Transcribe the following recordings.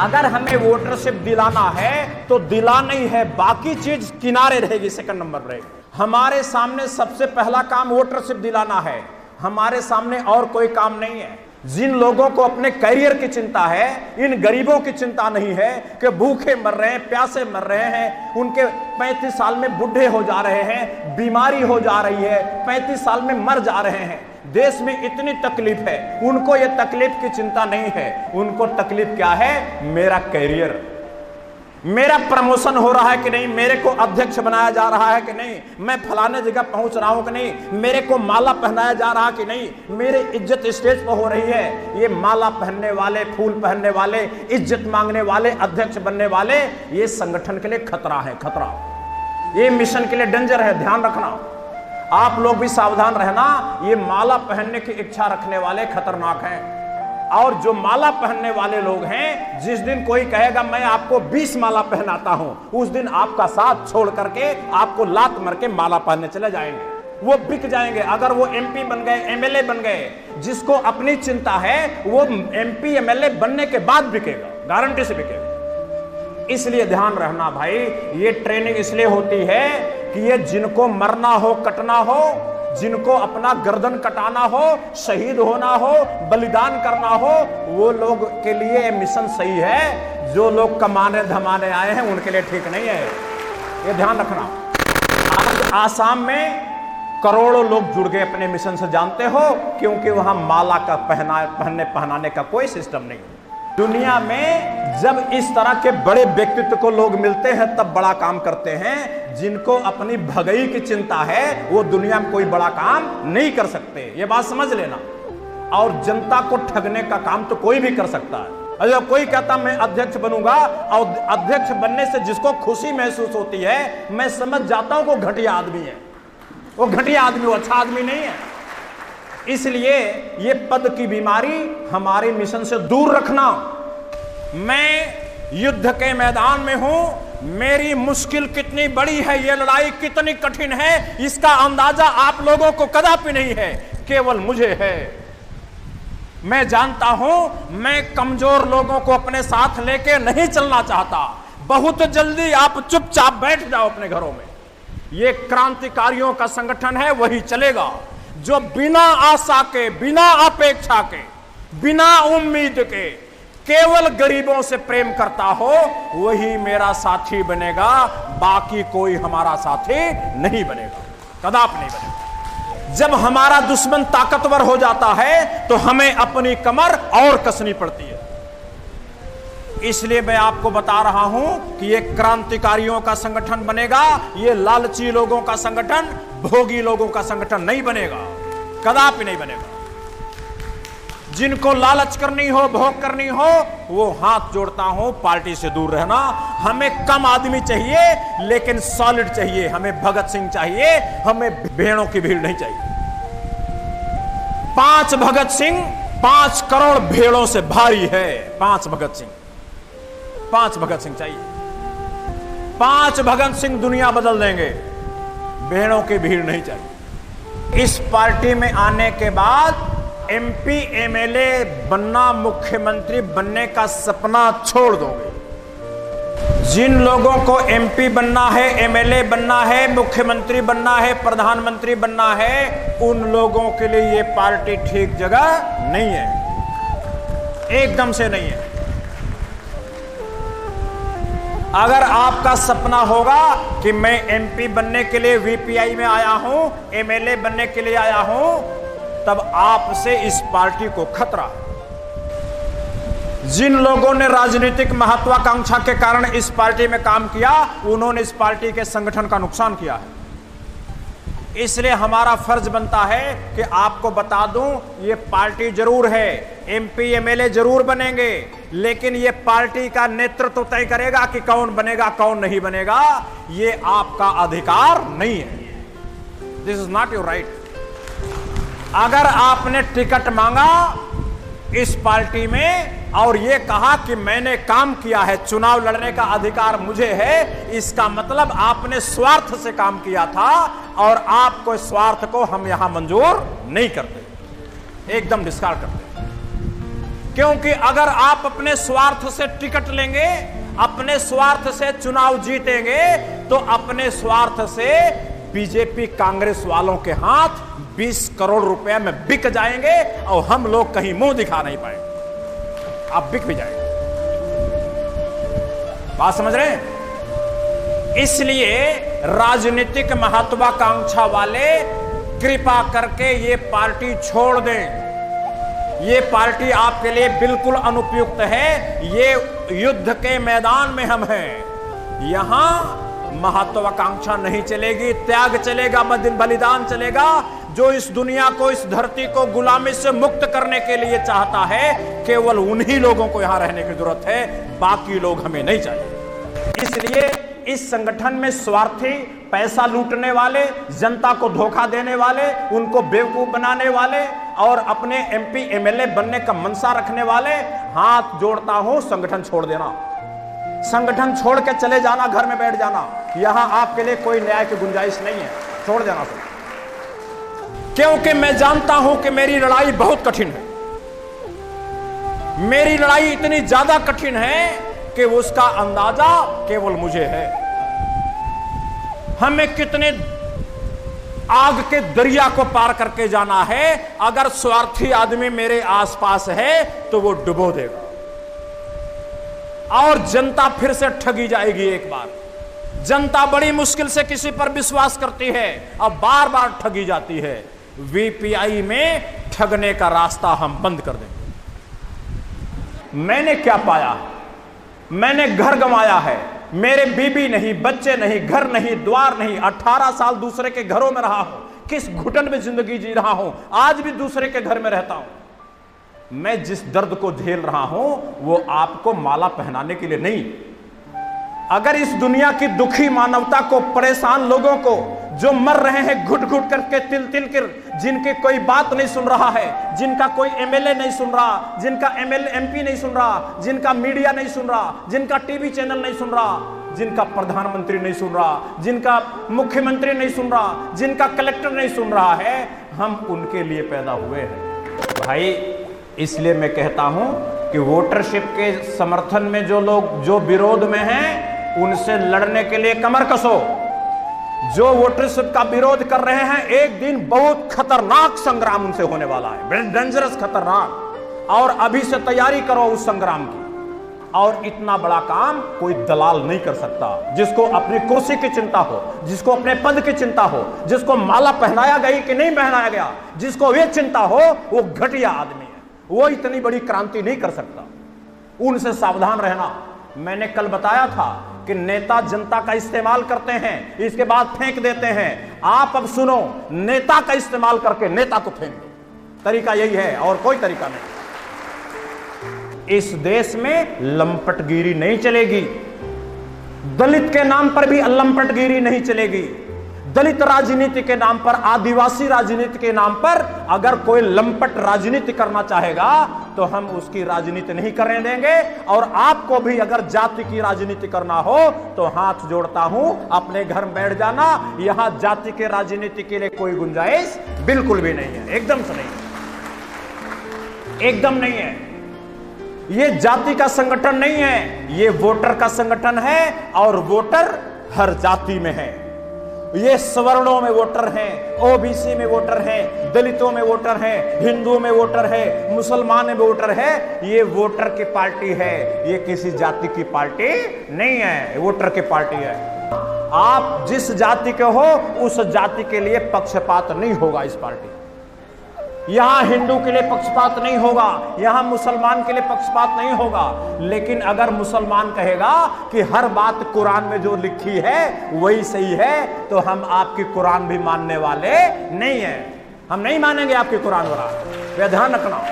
अगर हमें वोटरशिप दिलाना है तो दिलाना ही है, बाकी चीज किनारे रहेगी, सेकंड नंबर रहेगी। हमारे सामने सबसे पहला काम वोटरशिप दिलाना है, हमारे सामने और कोई काम नहीं है। जिन लोगों को अपने करियर की चिंता है, इन गरीबों की चिंता नहीं है कि भूखे मर रहे हैं, प्यासे मर रहे हैं, उनके 35 साल में बुढ़े हो जा रहे हैं, बीमारी हो जा रही है, 35 साल में मर जा रहे हैं, देश में इतनी तकलीफ है, उनको ये तकलीफ की चिंता नहीं है। उनको तकलीफ क्या है? मेरा करियर, मेरा प्रमोशन हो रहा है कि नहीं, मेरे को अध्यक्ष बनाया जा रहा है कि नहीं, मैं फलाने जगह पहुंच रहा हूं कि नहीं, मेरे को माला पहनाया जा रहा कि नहीं, मेरी इज्जत स्टेज पर हो रही है। ये माला पहनने वाले, फूल पहनने वाले, इज्जत मांगने वाले, अध्यक्ष बनने वाले, ये संगठन के लिए खतरा है, खतरा। ये मिशन के लिए डेंजर है, ध्यान रखना। आप लोग भी सावधान रहना, ये माला पहनने की इच्छा रखने वाले खतरनाक हैं। और जो माला पहनने वाले लोग हैं, जिस दिन कोई कहेगा मैं आपको 20 माला पहनाता हूं, उस दिन आपका साथ छोड़ करके आपको लात मार के माला पहनने चले जाएंगे, वो बिक जाएंगे। अगर वो एमपी बन गए, एमएलए बन गए, जिसको अपनी चिंता है वो एमपी एमएलए बनने के बाद बिकेगा, गारंटी से बिकेगा। इसलिए ध्यान रखना भाई, ये ट्रेनिंग इसलिए होती है कि ये जिनको मरना हो, कटना हो, जिनको अपना गर्दन कटाना हो, शहीद होना हो, बलिदान करना हो, वो लोग के लिए मिशन सही है। जो लोग कमाने धमाने आए हैं उनके लिए ठीक नहीं है, ये ध्यान रखना। आज आसाम में करोड़ों लोग जुड़ गए अपने मिशन से, जानते हो, क्योंकि वहां माला का पहनाने का कोई सिस्टम नहीं। दुनिया में जब इस तरह के बड़े व्यक्तित्व को लोग मिलते हैं तब बड़ा काम करते हैं। जिनको अपनी भगई की चिंता है वो दुनिया में कोई बड़ा काम नहीं कर सकते, ये बात समझ लेना। और जनता को ठगने का काम तो कोई भी कर सकता है। अगर कोई कहता मैं अध्यक्ष बनूंगा, और अध्यक्ष बनने से जिसको खुशी महसूस होती है, मैं समझ जाता हूं वो घटिया आदमी है, वो घटिया आदमी, वो अच्छा आदमी नहीं है। इसलिए ये पद की बीमारी हमारे मिशन से दूर रखना। मैं युद्ध के मैदान में हूं, मेरी मुश्किल कितनी बड़ी है, ये लड़ाई कितनी कठिन है, इसका अंदाजा आप लोगों को कदापि नहीं है, केवल मुझे है। मैं जानता हूं मैं कमजोर लोगों को अपने साथ लेके नहीं चलना चाहता। बहुत जल्दी आप चुपचाप बैठ जाओ अपने घरों में। ये क्रांतिकारियों का संगठन है, वही चलेगा। जो बिना आशा के, बिना अपेक्षा के, बिना उम्मीद के केवल गरीबों से प्रेम करता हो, वही मेरा साथी बनेगा, बाकी कोई हमारा साथी नहीं बनेगा, कदापि नहीं बनेगा। जब हमारा दुश्मन ताकतवर हो जाता है तो हमें अपनी कमर और कसनी पड़ती है। इसलिए मैं आपको बता रहा हूं कि ये क्रांतिकारियों का संगठन बनेगा, ये लालची लोगों का संगठन, भोगी लोगों का संगठन नहीं बनेगा, कदापि नहीं बनेगा। जिनको लालच करनी हो, भोग करनी हो, वो हाथ जोड़ता हूं, पार्टी से दूर रहना। हमें कम आदमी चाहिए लेकिन सॉलिड चाहिए, हमें भगत सिंह चाहिए, हमें भेड़ों की भीड़ नहीं चाहिए। 5 भगत सिंह 5 करोड़ भेड़ों से भारी है। 5 भगत सिंह, 5 भगत सिंह चाहिए। 5 भगत सिंह दुनिया बदल देंगे, भेड़ों की भीड़ नहीं चाहिए। इस पार्टी में आने के बाद एमपी एमएलए बनना, मुख्यमंत्री बनने का सपना छोड़ दोगे। जिन लोगों को एमपी बनना है, एमएलए बनना है, मुख्यमंत्री बनना है, प्रधानमंत्री बनना है, उन लोगों के लिए ये पार्टी ठीक जगह नहीं है, एकदम से नहीं है। अगर आपका सपना होगा कि मैं एमपी बनने के लिए वीपीआई में आया हूं, एमएलए बनने के लिए आया हूं, तब आपसे इस पार्टी को खतरा। जिन लोगों ने राजनीतिक महत्वाकांक्षा के कारण इस पार्टी में काम किया, उन्होंने इस पार्टी के संगठन का नुकसान किया है। इसलिए हमारा फर्ज बनता है कि आपको बता दूं, ये पार्टी जरूर है, एमपी एमएलए जरूर बनेंगे, लेकिन ये पार्टी का नेतृत्व तय करेगा कि कौन बनेगा कौन नहीं बनेगा। ये आपका अधिकार नहीं है, this is not your right. अगर आपने टिकट मांगा इस पार्टी में और ये कहा कि मैंने काम किया है, चुनाव लड़ने का अधिकार मुझे है, इसका मतलब आपने स्वार्थ से काम किया था, और आपको स्वार्थ को हम यहां मंजूर नहीं करते, एकदम डिस्कार्ड करते। क्योंकि अगर आप अपने स्वार्थ से टिकट लेंगे, अपने स्वार्थ से चुनाव जीतेंगे, तो अपने स्वार्थ से बीजेपी कांग्रेस वालों के हाथ 20 करोड़ रुपए में बिक जाएंगे और हम लोग कहीं मुंह दिखा नहीं पाएंगे। आप बिक भी जाएंगे। बात समझ रहे हैं? इसलिए राजनीतिक महत्वाकांक्षा वाले कृपा करके ये पार्टी छोड़ दें। ये पार्टी आपके लिए बिल्कुल अनुपयुक्त है। ये युद्ध के मैदान में हम हैं। यहां महत्वाकांक्षा नहीं चलेगी, त्याग चलेगा, बलिदान चलेगा। जो इस दुनिया को, इस धरती को गुलामी से मुक्त करने के लिए चाहता है, केवल उन्हीं लोगों को यहां रहने की जरूरत है, बाकी लोग हमें नहीं चाहिए। इसलिए इस संगठन में स्वार्थी, पैसा लूटने वाले, जनता को धोखा देने वाले, उनको बेवकूफ बनाने वाले और अपने एमपी एमएलए बनने का मनसा रखने वाले, हाथ जोड़ता हूं, संगठन छोड़ देना। संगठन छोड़ के चले जाना, घर में बैठ जाना। यहां आपके लिए कोई न्याय की गुंजाइश नहीं है। छोड़ देना सब। क्योंकि मैं जानता हूं कि मेरी लड़ाई बहुत कठिन है। मेरी लड़ाई इतनी ज्यादा कठिन है कि उसका अंदाजा केवल मुझे है। हमें कितने आग के दरिया को पार करके जाना है। अगर स्वार्थी आदमी मेरे आसपास है तो वो डुबो देगा और जनता फिर से ठगी जाएगी। एक बार जनता बड़ी मुश्किल से किसी पर विश्वास करती है, अब बार बार ठगी जाती है। वीपीआई में ठगने का रास्ता हम बंद कर देंगे। मैंने क्या पाया? मैंने घर गंवाया है। मेरे बीबी नहीं, बच्चे नहीं, घर नहीं, द्वार नहीं। 18 साल दूसरे के घरों में रहा हूं। किस घुटन में जिंदगी जी रहा हूं। आज भी दूसरे के घर में रहता हूं। मैं जिस दर्द को झेल रहा हूं वो आपको माला पहनाने के लिए नहीं। अगर इस दुनिया की दुखी मानवता को, परेशान लोगों को, जो मर रहे हैं घुट घुट करके, तिल तिल कर, जिनकी कोई बात नहीं सुन रहा है, जिनका कोई एमएलए नहीं सुन रहा, जिनका एमपी नहीं सुन रहा, जिनका मीडिया नहीं सुन रहा, जिनका टीवी चैनल नहीं सुन रहा, जिनका प्रधानमंत्री नहीं सुन रहा, जिनका मुख्यमंत्री नहीं सुन रहा, जिनका कलेक्टर नहीं सुन रहा है, हम उनके लिए पैदा हुए हैं भाई। इसलिए मैं कहता हूं कि वोटरशिप के समर्थन में जो लोग, जो विरोध में हैं, उनसे लड़ने के लिए कमर कसो। जो वोटरशिप का विरोध कर रहे हैं, एक दिन बहुत खतरनाक संग्राम उनसे होने वाला है, बड़े डेंजरस, खतरनाक। और अभी से तैयारी करो उस संग्राम की। और इतना बड़ा काम कोई दलाल नहीं कर सकता। जिसको अपनी कुर्सी की चिंता हो, जिसको अपने पद की चिंता हो, जिसको माला पहनाया गई कि नहीं पहनाया गया, जिसको ये चिंता हो, वो घटिया आदमी है। वो इतनी बड़ी क्रांति नहीं कर सकता। उनसे सावधान रहना। मैंने कल बताया था कि नेता जनता का इस्तेमाल करते हैं, इसके बाद फेंक देते हैं। आप अब सुनो, नेता का इस्तेमाल करके नेता को फेंक दो। तरीका यही है और कोई तरीका नहीं। इस देश में लंपटगिरी नहीं चलेगी। दलित के नाम पर भी लंपटगिरी नहीं चलेगी। दलित राजनीति के नाम पर, आदिवासी राजनीति के नाम पर अगर कोई लंपट राजनीति करना चाहेगा तो हम उसकी राजनीति नहीं करने देंगे। और आपको भी अगर जाति की राजनीति करना हो तो हाथ जोड़ता हूं, अपने घर में बैठ जाना। यहां जाति के राजनीति के लिए कोई गुंजाइश बिल्कुल भी नहीं है। एकदम से नहीं, एकदम नहीं है। ये जाति का संगठन नहीं है, ये वोटर का संगठन है। और वोटर हर जाति में है। ये सवर्णों में वोटर हैं, ओबीसी में वोटर हैं, दलितों में वोटर हैं, हिंदुओं में वोटर है, मुसलमान में वोटर है। ये वोटर की पार्टी है, ये किसी जाति की पार्टी नहीं है, वोटर की पार्टी है। आप जिस जाति के हो उस जाति के लिए पक्षपात नहीं होगा इस पार्टी। यहां हिंदू के लिए पक्षपात नहीं होगा, यहां मुसलमान के लिए पक्षपात नहीं होगा। लेकिन अगर मुसलमान कहेगा कि हर बात कुरान में जो लिखी है वही सही है, तो हम आपकी कुरान भी मानने वाले नहीं हैं। हम नहीं मानेंगे आपकी कुरान वाला। वे ध्यान रखना,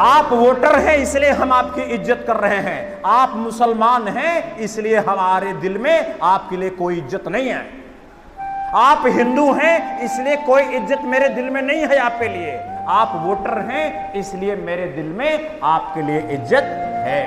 आप वोटर हैं इसलिए हम आपकी इज्जत कर रहे हैं। आप मुसलमान हैं इसलिए हमारे दिल में आपके लिए कोई इज्जत नहीं है। आप हिंदू हैं इसलिए कोई इज्जत मेरे दिल में नहीं है आपके लिए। आप वोटर हैं इसलिए मेरे दिल में आपके लिए इज्जत है।